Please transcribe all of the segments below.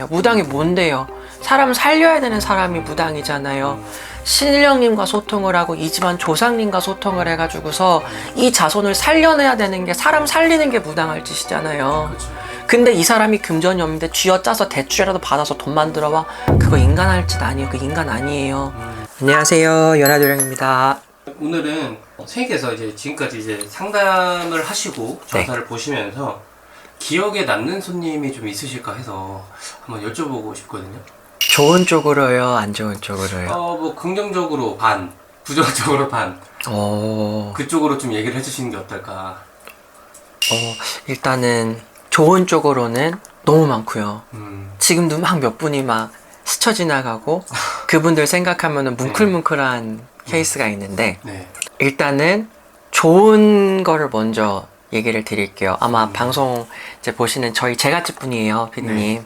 무당이 뭔데요? 사람 살려야 되는 사람이 무당이잖아요. 신령님과 소통을 하고 이 집안 조상님과 소통을 해가지고서 이 자손을 살려내야 되는 게 사람 살리는 게 무당할 짓이잖아요. 근데 이 사람이 금전이 없는데 쥐어짜서 대출이라도 받아서 돈 만들어와. 그거 인간 할 짓 아니에요. 그 인간 아니에요. 안녕하세요, 연하도령입니다. 오늘은 선생님께서 이제 지금까지 이제 상담을 하시고 정사를 보시면서 기억에 남는 손님이 좀 있으실까 해서 한번 여쭤보고 싶거든요. 좋은 쪽으로요, 안 좋은 쪽으로요? 뭐 긍정적으로 반, 부정적으로 반. 그쪽으로 좀 얘기를 해주시는 게 어떨까. 일단은 좋은 쪽으로는 너무 많고요. 지금도 막 몇 분이 막 스쳐 지나가고 그분들 생각하면은 뭉클뭉클한 케이스가 있는데 일단은 좋은 거를 먼저 얘기를 드릴게요. 아마 방송 이제 보시는 저희 제갓집 분이에요, 피디님.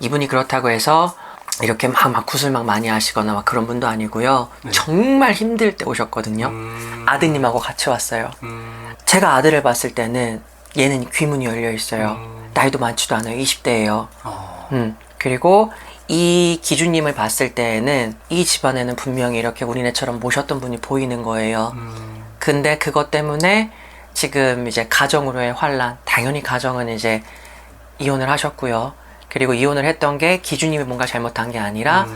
이분이 그렇다고 해서 이렇게 막 구슬 막 많이 하시거나 막 그런 분도 아니고요. 정말 힘들 때 오셨거든요. 아드님하고 같이 왔어요. 제가 아들을 봤을 때는 얘는 귀문이 열려 있어요. 나이도 많지도 않아요. 20대예요. 그리고 이 기준님을 봤을 때에는 이 집안에는 분명히 이렇게 우리네처럼 모셨던 분이 보이는 거예요. 근데 그것 때문에 지금 이제 가정으로의 환란, 당연히 가정은 이제 이혼을 하셨고요. 그리고 이혼을 했던 게 기준님이 뭔가 잘못한 게 아니라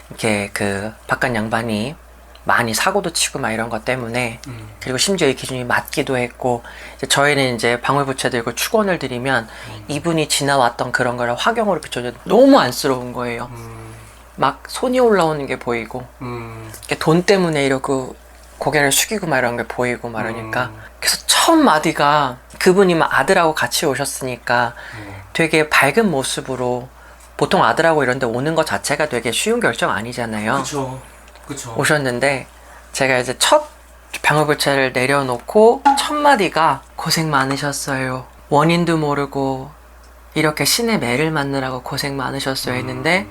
이렇게 그 바깥 양반이 많이 사고도 치고 막 이런 것 때문에 그리고 심지어 이 기준이 맞기도 했고 이제 저희는 이제 방울부채 들고 축원을 드리면 이분이 지나왔던 그런 거를 화경으로 비춰줘도 너무 안쓰러운 거예요. 막 손이 올라오는 게 보이고 돈 때문에 이러고 고개를 숙이고 막 이런 게 보이고 막 이러니까 그래서 첫 마디가 그분이 막 아들하고 같이 오셨으니까 되게 밝은 모습으로 보통 아들하고 이런 데 오는 것 자체가 되게 쉬운 결정 아니잖아요. 그쵸. 오셨는데 제가 이제 첫 방울부채를 내려놓고 첫 마디가 고생 많으셨어요. 원인도 모르고 이렇게 신의 매를 맞느라고 고생 많으셨어요 했는데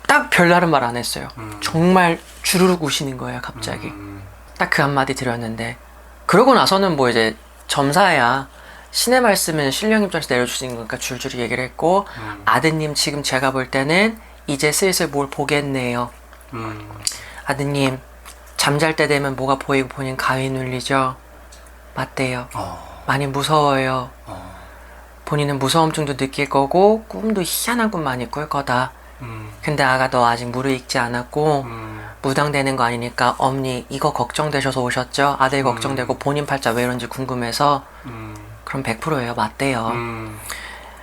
딱 별다른 말 안 했어요. 정말 주르륵 우시는 거예요, 갑자기. 딱 그 한마디 드렸는데 그러고 나서는 뭐 이제 점사야 신의 말씀은 신령님 입장에서 내려주시는 거니까 줄줄이 얘기를 했고 아드님 지금 제가 볼 때는 이제 슬슬 뭘 보겠네요. 아드님 잠잘 때 되면 뭐가 보이고 본인 가위 눌리죠? 맞대요. 많이 무서워요. 본인은 무서움증도 느낄 거고 꿈도 희한한 꿈 많이 꿀 거다. 근데 아가 너 아직 무르익지 않았고 무당되는 거 아니니까 엄니 이거 걱정되셔서 오셨죠? 아들 걱정되고 본인 팔자 왜 이런지 궁금해서 그럼 100%예요. 맞대요.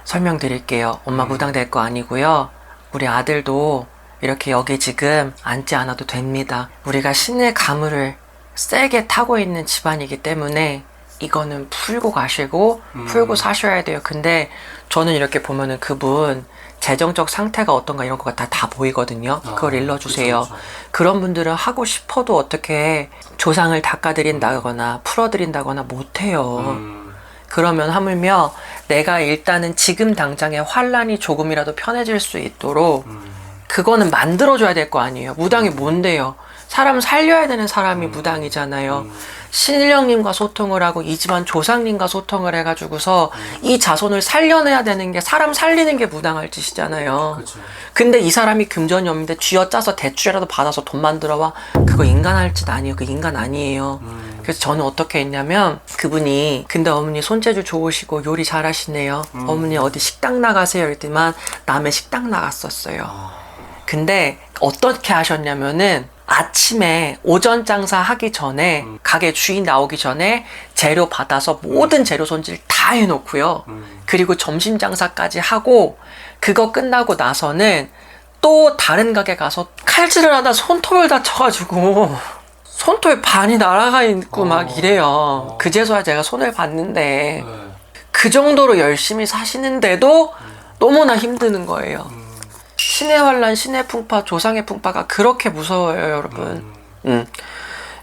설명드릴게요. 엄마 무당될 거 아니고요. 우리 아들도 이렇게 여기 지금 앉지 않아도 됩니다. 우리가 신의 가물을 세게 타고 있는 집안이기 때문에 이거는 풀고 가시고 풀고 사셔야 돼요. 근데 저는 이렇게 보면은 그분 재정적 상태가 어떤가 이런 거가 다 보이거든요. 그걸 일러주세요. 그쵸. 그런 분들은 하고 싶어도 어떻게 조상을 닦아드린다거나 풀어드린다거나 못해요. 그러면 하물며 내가 일단은 지금 당장의 환란이 조금이라도 편해질 수 있도록 그거는 만들어줘야 될 거 아니에요. 무당이 뭔데요? 사람 살려야 되는 사람이 무당이잖아요. 신령님과 소통을 하고 이 집안 조상님과 소통을 해가지고서 이 자손을 살려내야 되는 게 사람 살리는 게 무당할 짓이잖아요. 근데 이 사람이 금전이 없는데 쥐어짜서 대출이라도 받아서 돈 만들어와. 그거 인간 할 짓 아니에요. 그 인간 아니에요. 그래서 저는 어떻게 했냐면 그분이 근데 어머니 손재주 좋으시고 요리 잘하시네요. 어머니 어디 식당 나가세요 이랬더니만 남의 식당 나갔었어요. 근데 어떻게 하셨냐면은 아침에 오전 장사 하기 전에 가게 주인 나오기 전에 재료 받아서 모든 재료 손질 다 해놓고요. 그리고 점심 장사까지 하고 그거 끝나고 나서는 또 다른 가게 가서 칼질을 하다 손톱을 다쳐가지고 손톱에 반이 날아가 있고 막 이래요. 그제서야 제가 손을 봤는데 그 정도로 열심히 사시는데도 너무나 힘드는 거예요. 신의 환란, 신의 풍파, 조상의 풍파가 그렇게 무서워요, 여러분.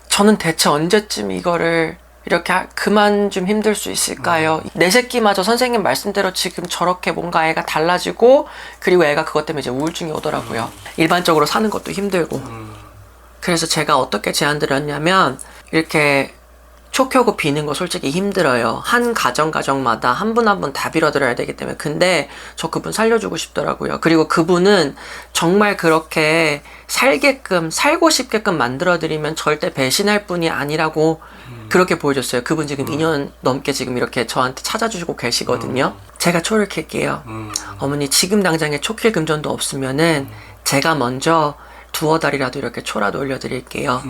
저는 대체 언제쯤 이거를 이렇게 그만 좀 힘들 수 있을까요? 내 새끼마저 선생님 말씀대로 지금 저렇게 뭔가 애가 달라지고 그리고 애가 그것 때문에 이제 우울증이 오더라고요. 일반적으로 사는 것도 힘들고. 그래서 제가 어떻게 제안 드렸냐면 이렇게 초 켜고 비는 거 솔직히 힘들어요. 한 가정마다 한 분 한 분 다 빌어드려야 되기 때문에. 근데 저 그분 살려주고 싶더라고요. 그리고 그분은 정말 그렇게 살고 싶게끔 만들어드리면 절대 배신할 분이 아니라고 그렇게 보여줬어요. 그분 지금 2년 넘게 지금 이렇게 저한테 찾아주시고 계시거든요. 제가 초를 켤게요. 어머니 지금 당장에 초 킬 금전도 없으면은 제가 먼저 두어 달이라도 이렇게 초라도 올려드릴게요.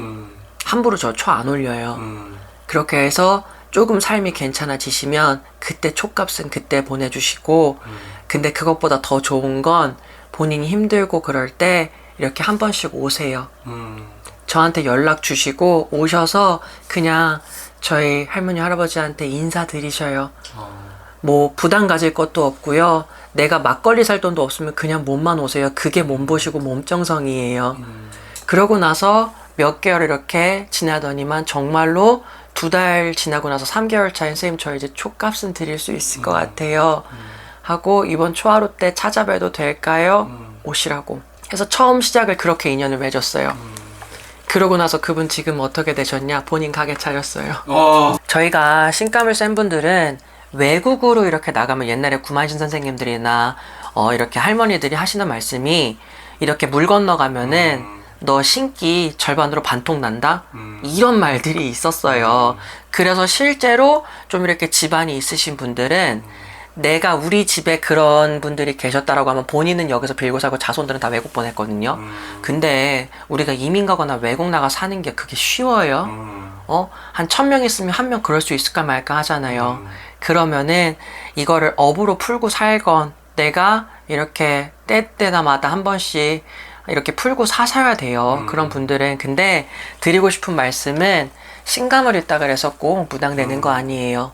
함부로 저 초 안 올려요. 그렇게 해서 조금 삶이 괜찮아지시면 그때 촉값은 그때 보내주시고 근데 그것보다 더 좋은 건 본인이 힘들고 그럴 때 이렇게 한 번씩 오세요. 저한테 연락 주시고 오셔서 그냥 저희 할머니 할아버지한테 인사드리셔요. 뭐 부담 가질 것도 없고요. 내가 막걸리 살 돈도 없으면 그냥 몸만 오세요. 그게 몸보시고 몸정성이에요. 그러고 나서 몇 개월 이렇게 지나더니만 정말로 2달 지나고 나서 3개월 차에 선생님 저 이제 초값은 드릴 수 있을 것 같아요 하고 이번 초하루 때 찾아뵈도 될까요? 오시라고 해서 처음 시작을 그렇게 인연을 맺었어요. 그러고 나서 그분 지금 어떻게 되셨냐? 본인 가게 차렸어요. 저희가 신감을 센 분들은 외국으로 이렇게 나가면 옛날에 구만신 선생님들이나 이렇게 할머니들이 하시는 말씀이 이렇게 물 건너가면은 너 신기 절반으로 반통 난다? 이런 말들이 있었어요. 그래서 실제로 좀 이렇게 집안이 있으신 분들은 내가 우리 집에 그런 분들이 계셨다라고 하면 본인은 여기서 빌고 살고 자손들은 다 외국 보냈거든요. 근데 우리가 이민 가거나 외국 나가 사는 게 그게 쉬워요? 한 1000명 있으면 1명 그럴 수 있을까 말까 하잖아요. 그러면은 이거를 업으로 풀고 살건 내가 이렇게 때때마다 한 번씩 이렇게 풀고 사셔야 돼요. 그런 분들은. 근데 드리고 싶은 말씀은 신감을 읽다 그래서 꼭 무당되는 거 아니에요.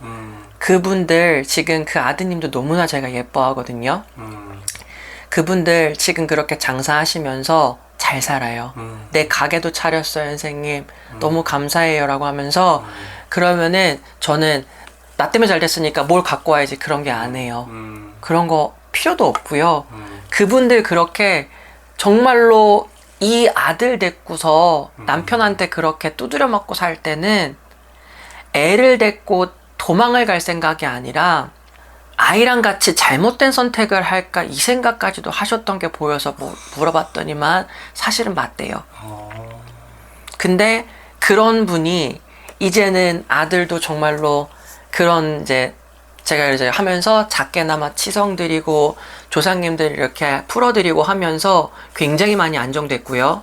그분들 지금 그 아드님도 너무나 제가 예뻐하거든요. 그분들 지금 그렇게 장사하시면서 잘 살아요. 내 가게도 차렸어요, 선생님. 너무 감사해요 라고 하면서 그러면은 저는 나 때문에 잘 됐으니까 뭘 갖고 와야지 그런 게 안 해요. 그런 거 필요도 없고요. 그분들 그렇게 정말로 이 아들 데리고서 남편한테 그렇게 두드려 맞고 살 때는 애를 데리고 도망을 갈 생각이 아니라 아이랑 같이 잘못된 선택을 할까 이 생각까지도 하셨던 게 보여서 물어봤더니만 사실은 맞대요. 근데 그런 분이 이제는 아들도 정말로 그런 이제 제가 이제 하면서 작게나마 치성드리고 조상님들 이렇게 풀어드리고 하면서 굉장히 많이 안정됐고요.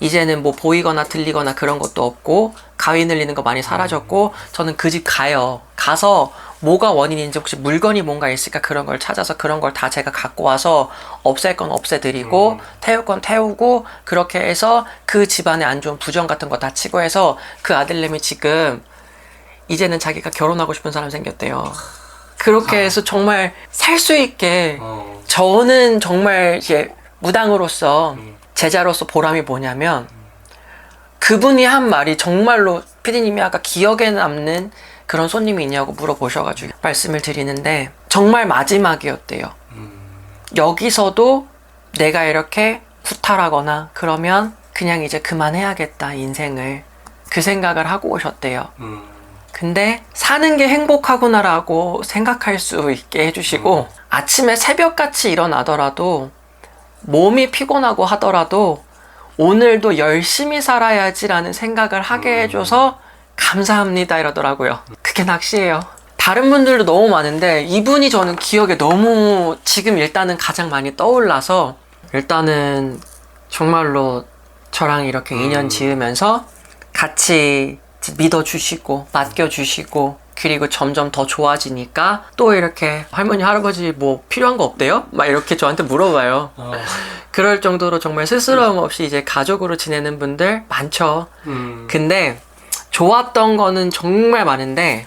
이제는 뭐 보이거나 들리거나 그런 것도 없고 가위 늘리는 거 많이 사라졌고 저는 그 집 가요. 가서 뭐가 원인인지 혹시 물건이 뭔가 있을까 그런 걸 찾아서 그런 걸 다 제가 갖고 와서 없앨 건 없애드리고 태울 건 태우고 그렇게 해서 그 집안에 안 좋은 부정 같은 거 다 치고 해서 그 아들내미 지금 이제는 자기가 결혼하고 싶은 사람 생겼대요. 그렇게 해서 정말 살 수 있게 저는 정말 이제 무당으로서 제자로서 보람이 뭐냐면 그분이 한 말이 정말로 피디님이 아까 기억에 남는 그런 손님이 있냐고 물어보셔가지고 말씀을 드리는데 정말 마지막이었대요. 여기서도 내가 이렇게 후탈하거나 그러면 그냥 이제 그만해야겠다 인생을 그 생각을 하고 오셨대요. 근데 사는 게 행복하구나라고 생각할 수 있게 해주시고 아침에 새벽같이 일어나더라도 몸이 피곤하고 하더라도 오늘도 열심히 살아야지라는 생각을 하게 해줘서 감사합니다 이러더라고요. 그게 낚시예요. 다른 분들도 너무 많은데 이분이 저는 기억에 너무 지금 일단은 가장 많이 떠올라서 일단은 정말로 저랑 이렇게 인연 지으면서 같이 믿어주시고 맡겨주시고 그리고 점점 더 좋아지니까 또 이렇게 할머니 할아버지 뭐 필요한 거 없대요? 막 이렇게 저한테 물어봐요. 그럴 정도로 정말 스스럼 없이 이제 가족으로 지내는 분들 많죠. 근데 좋았던 거는 정말 많은데